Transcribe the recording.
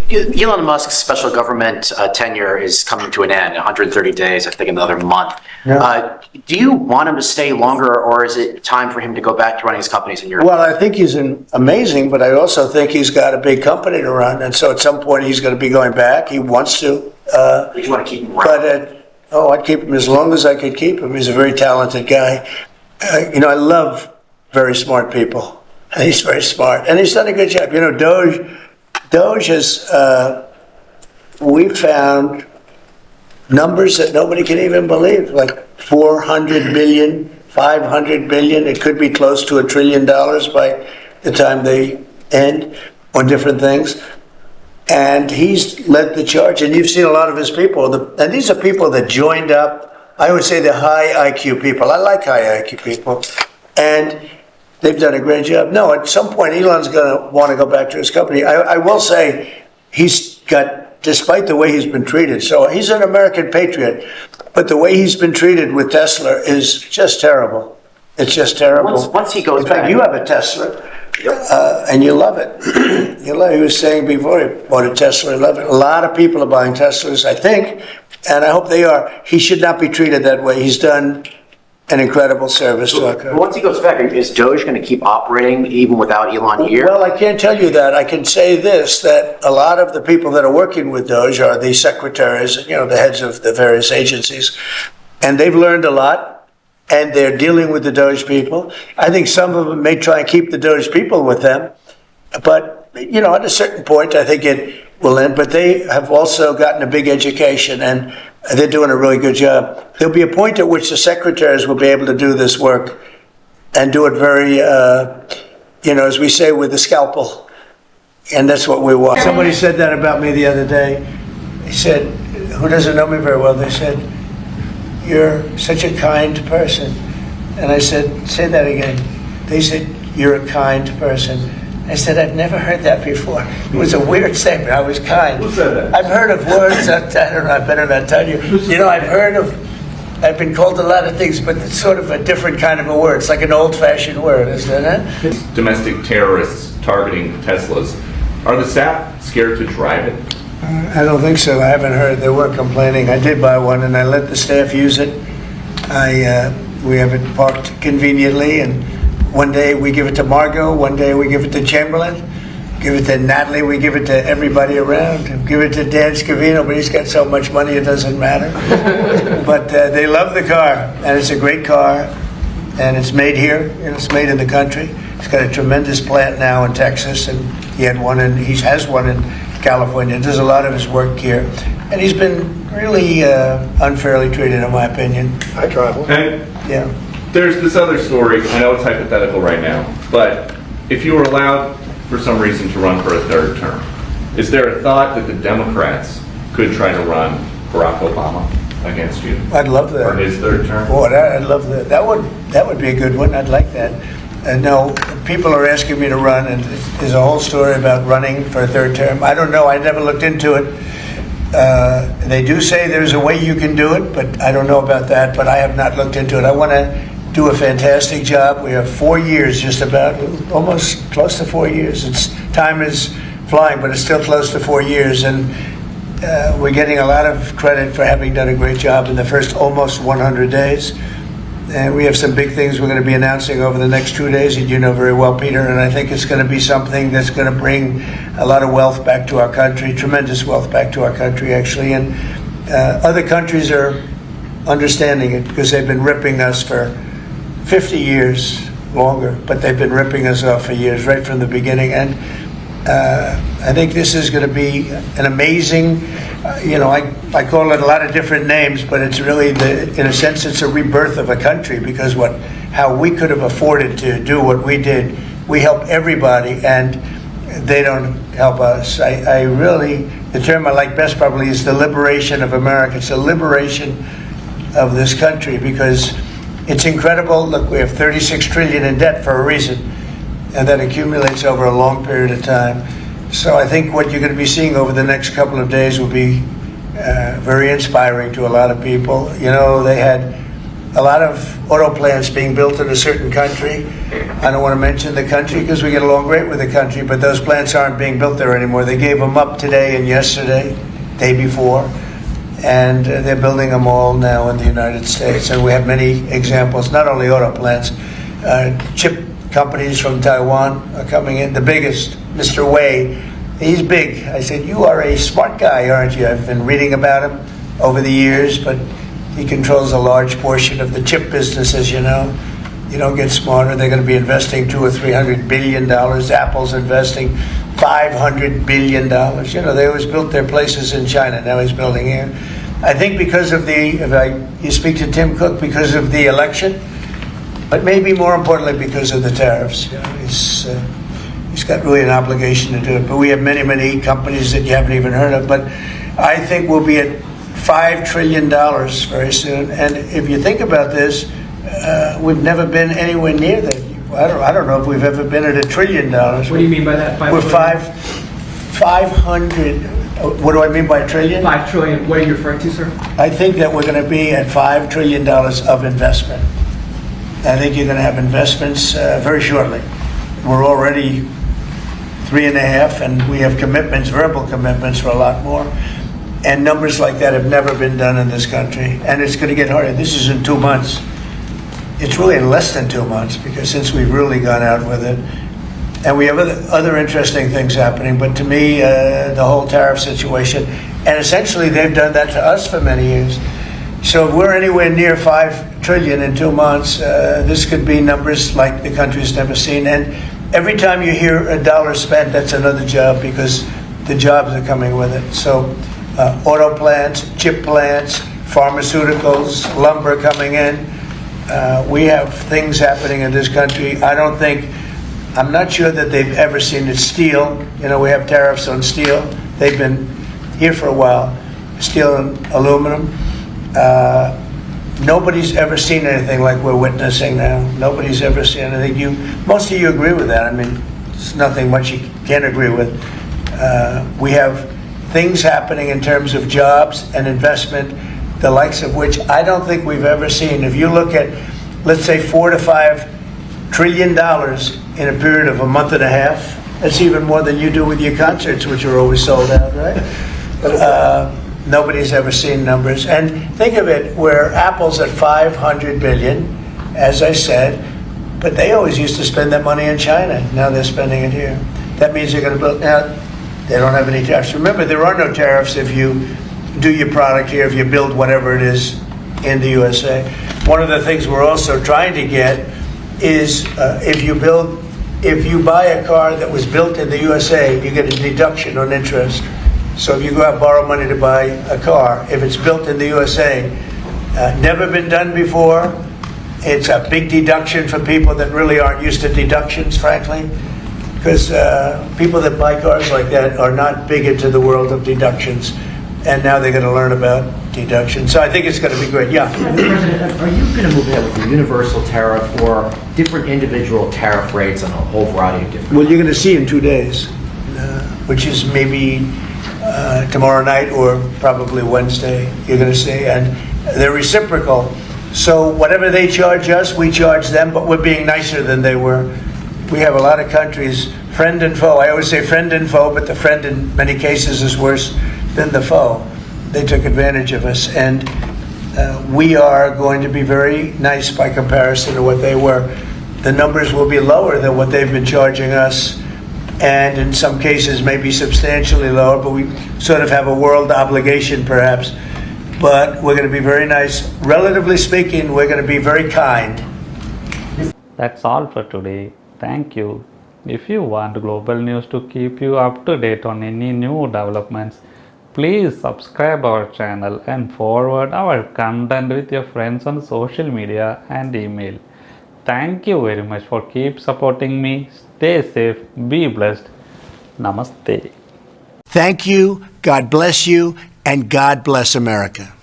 Elon Musk's special government tenure is coming to an end, 130 days, I think another month. Yeah. Do you want him to stay longer, or is it time for him to go back to running his companies in Europe? Well, I think he's amazing, but I also think he's got a big company to run, and so at some point he's going to be going back. He wants to. Would you want to keep him around? I'd keep him as long as I could keep him. He's a very talented guy. I love very smart people. And he's very smart, and he's done a good job. Doge has, we found numbers that nobody can even believe, like 400 billion, 500 billion. It could be close to $1 trillion by the time they end on different things. And he's led the charge, and you've seen a lot of his people. And these are people that joined up. I would say they're high IQ people. I like high IQ people. And they've done a great job. No, at some point, Elon's going to want to go back to his company. I will say he's got, despite the way he's been treated, so he's an American patriot, but the way he's been treated with Tesla is just terrible. It's just terrible. Once he goes back. In fact, you have a Tesla. And you love it. He was saying before he bought a Tesla, he loved it. A lot of people are buying Teslas, I think, and I hope they are. He should not be treated that way. He's done an incredible service to our country. Once he goes back, is Doge going to keep operating even without Elon here? Well, I can't tell you that. I can say this, that a lot of the people that are working with Doge are the secretaries, the heads of the various agencies, and they've learned a lot. And they're dealing with the Doge people. I think some of them may try and keep the Doge people with them. But, at a certain point, I think it will end. But they have also gotten a big education, and they're doing a really good job. There'll be a point at which the secretaries will be able to do this work and do it very, as we say, with the scalpel. And that's what we want. Somebody said that about me the other day. He said, who doesn't know me very well, they said, "You're such a kind person." And I said, "Say that again." They said, "You're a kind person." I said, "I've never heard that before." It was a weird statement. I was kind. Who said that? I've heard of words, I don't know, I better not tell you. I've been called a lot of things, but it's sort of a different kind of a word. It's like an old-fashioned word, isn't it? Domestic terrorists targeting Teslas. Are the staff scared to drive it? I don't think so. I haven't heard. They weren't complaining. I did buy one, and I let the staff use it. We have it parked conveniently, and one day we give it to Margot, one day we give it to Chamberlain, give it to Natalie, we give it to everybody around, give it to Dan Scavino, but he's got so much money it doesn't matter. But they love the car, and it's a great car, and it's made here, it's made in the country. He's got a tremendous plant now in Texas, and he has one in California. Does a lot of his work here, and he's been really unfairly treated, in my opinion. I travel. And Yeah. there's this other story. I know it's hypothetical right now, but if you were allowed for some reason to run for a third term, is there a thought that the Democrats could try to run Barack Obama against you I'd love that. for his third term? Boy, I'd love that. That would be a good one. I'd like that. No, people are asking me to run, and there's a whole story about running for a third term. I don't know. I never looked into it. They do say there's a way you can do it, but I don't know about that. But I have not looked into it. I want to do a fantastic job. We have 4 years, just about, almost close to 4 years. Time is flying, but it's still close to 4 years, and we're getting a lot of credit for having done a great job in the first almost 100 days. And we have some big things we're going to be announcing over the next 2 days, and you know very well, Peter, and I think it's going to be something that's going to bring a lot of wealth back to our country, tremendous wealth back to our country, actually. And other countries are understanding it because they've been ripping us for 50 years longer, but they've been ripping us off for years, right from the beginning. And I think this is going to be an amazing, I call it a lot of different names, but it's really, in a sense, it's a rebirth of a country, because how we could have afforded to do what we did, we help everybody, and they don't help us. I really, the term I like best probably is the liberation of America. It's the liberation of this country, because it's incredible. Look, we have 36 trillion in debt for a reason, and that accumulates over a long period of time. So I think what you're going to be seeing over the next couple of days will be very inspiring to a lot of people. They had a lot of auto plants being built in a certain country. I don't want to mention the country because we get along great with the country, but those plants aren't being built there anymore. They gave them up today and yesterday, day before, and they're building them all now in the United States. And we have many examples, not only auto plants, chip companies from Taiwan are coming in. The biggest, Mr. Wei, he's big. I said, you are a smart guy, aren't you? I've been reading about him over the years, but he controls a large portion of the chip business, as you know. You don't get smarter. They're going to be investing $200 or $300 billion. Apple's investing $500 billion. You know, they always built their places in China. Now he's building here. I think because of you speak to Tim Cook, because of the election, but maybe more importantly because of the tariffs. You know, he's got really an obligation to do it. But we have many, many companies that you haven't even heard of. But I think we'll be at $5 trillion very soon. And if you think about this, we've never been anywhere near that. I don't know if we've ever been at $1 trillion. What do you mean by that? We're 500. What do I mean by trillion? 5 trillion. What are you referring to, sir? I think that we're going to be at $5 trillion of investment. I think you're going to have investments very shortly. We're already 3.5, and we have commitments, verbal commitments for a lot more. And numbers like that have never been done in this country. And it's going to get harder. This is in 2 months. It's really in less than 2 months, because since we've really gone out with it. And we have other interesting things happening. But to me, the whole tariff situation, and essentially they've done that to us for many years. So if we're anywhere near $5 trillion in 2 months, this could be numbers like the country's never seen. And every time you hear a dollar spent, that's another job, because the jobs are coming with it. So auto plants, chip plants, pharmaceuticals, lumber coming in. We have things happening in this country. I'm not sure that they've ever seen it. Steel, you know, we have tariffs on steel. They've been here for a while. Steel and aluminum. Nobody's ever seen anything like we're witnessing now. Nobody's ever seen anything. Most of you agree with that. I mean, it's nothing much you can't agree with. We have things happening in terms of jobs and investment, the likes of which I don't think we've ever seen. If you look at, let's say, $4 to $5 trillion in a period of a month and a half, that's even more than you do with your concerts, which are always sold out, right? Nobody's ever seen numbers. And think of it, where Apple's at $500 billion, as I said, but they always used to spend that money in China. Now they're spending it here. That means they're going to build. Now, they don't have any tariffs. Remember, there are no tariffs if you do your product here, if you build whatever it is in the USA. One of the things we're also trying to get is if you buy a car that was built in the USA, you get a deduction on interest. So if you go out and borrow money to buy a car, if it's built in the USA, never been done before, it's a big deduction for people that really aren't used to deductions, frankly, because people that buy cars like that are not big into the world of deductions, and now they're going to learn about deductions. So I think it's going to be great. Yeah. Mr. President, are you going to move ahead with a universal tariff or different individual tariff rates on a whole variety of different? Well, you're going to see in 2 days, which is maybe tomorrow night or probably Wednesday, you're going to see, and they're reciprocal. So whatever they charge us, we charge them, but we're being nicer than they were. We have a lot of countries, friend and foe. I always say friend and foe, but the friend in many cases is worse than the foe. They took advantage of us, and we are going to be very nice by comparison to what they were. The numbers will be lower than what they've been charging us, and in some cases maybe substantially lower, but we sort of have a world obligation perhaps. But we're going to be very nice. Relatively speaking, we're going to be very kind. That's all for today. Thank you. If you want global news to keep you up to date on any new developments, please subscribe our channel and forward our content with your friends on social media and email. Thank you very much for keep supporting me. Stay safe, be blessed. Namaste. Thank you, God bless you, and God bless America.